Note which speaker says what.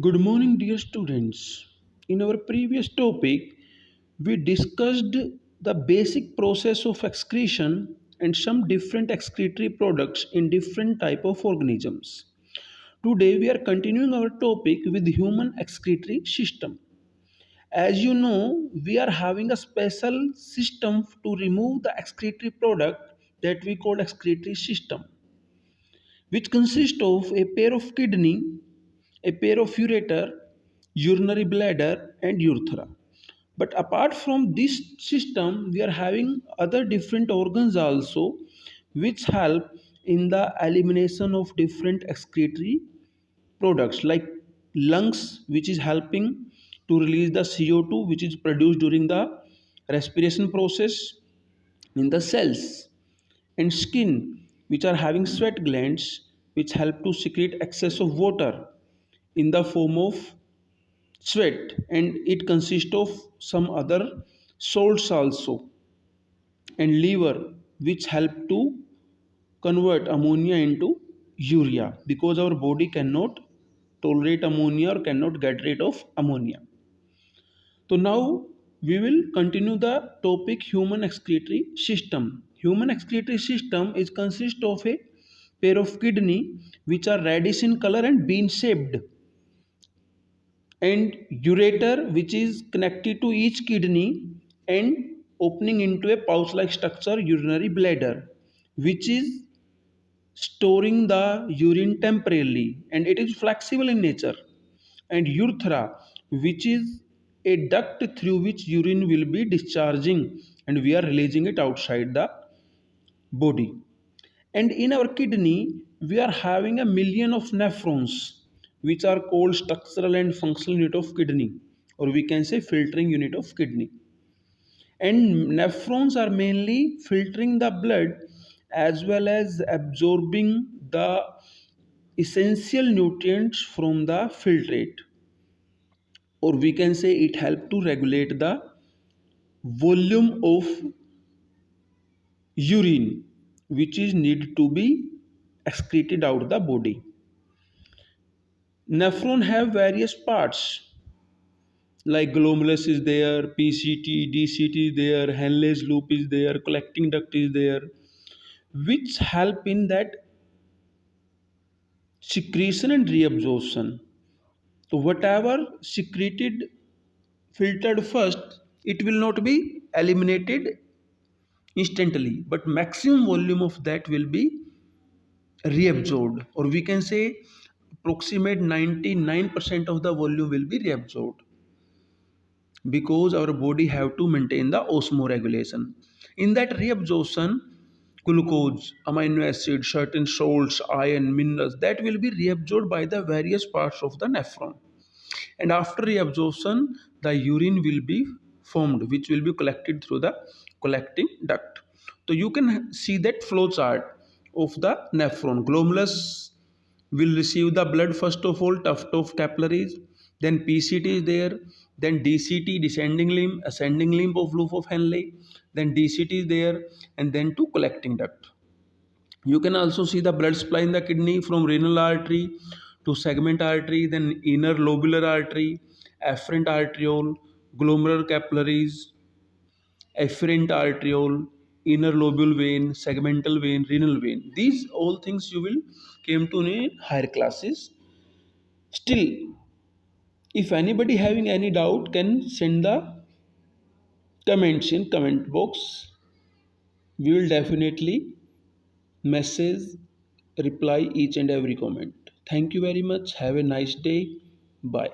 Speaker 1: Good morning, dear students. In our previous topic, we discussed the basic process of excretion and some different excretory products in different type of organisms. Today, we are continuing our topic with human excretory system. As you know, we are having a special system to remove the excretory product that we call excretory system, which consists of a pair of kidney, a pair of ureter, urinary bladder, and urethra. But apart from this system, we are having other different organs also, which help in the elimination of different excretory products like lungs, which is helping to release the CO2 which is produced during the respiration process in the cells, and skin, which are having sweat glands which help to secrete excess of water in the form of sweat, and it consists of some other salts also, and liver, which help to convert ammonia into urea because our body cannot tolerate ammonia or cannot get rid of ammonia. So now we will continue the topic human excretory system. Human excretory system is consist of a pair of kidney which are reddish in color and bean shaped, and ureter which is connected to each kidney and opening into a pouch like structure, urinary bladder, which is storing the urine temporarily and it is flexible in nature, and urethra, which is a duct through which urine will be discharging and we are releasing it outside the body. And in our kidney, we are having a million of nephrons, which are called structural and functional unit of kidney, or we can say filtering unit of kidney. And nephrons are mainly filtering the blood as well as absorbing the essential nutrients from the filtrate, or we can say it help to regulate the volume of urine which is need to be excreted out the body. Nephron have various parts like glomerulus is there, PCT, DCT is there, Henle's loop is there, collecting duct is there, which help in that secretion and reabsorption. So whatever secreted filtered first, it will not be eliminated instantly, but maximum volume of that will be reabsorbed, or we can say approximate 99% of the volume will be reabsorbed because our body have to maintain the osmoregulation. In that reabsorption, glucose, amino acid, certain salts, iron, minerals, that will be reabsorbed by the various parts of the nephron, and after reabsorption the urine will be formed which will be collected through the collecting duct. So you can see that flow chart of the nephron. Glomerulus will receive the blood first of all, tuft of capillaries, then PCT is there, then DCT, descending limb, ascending limb of loop of Henle, then DCT is there, and then to collecting duct. You can also see the blood supply in the kidney from renal artery to segment artery, then inner lobular artery, afferent arteriole, glomerular capillaries, afferent arteriole, inner lobule vein, segmental vein, renal vein. These all things you will came to know in higher classes. Still, if anybody having any doubt can send the comments in comment box. We will definitely message reply each and every comment. Thank you very much. Have a nice day. Bye.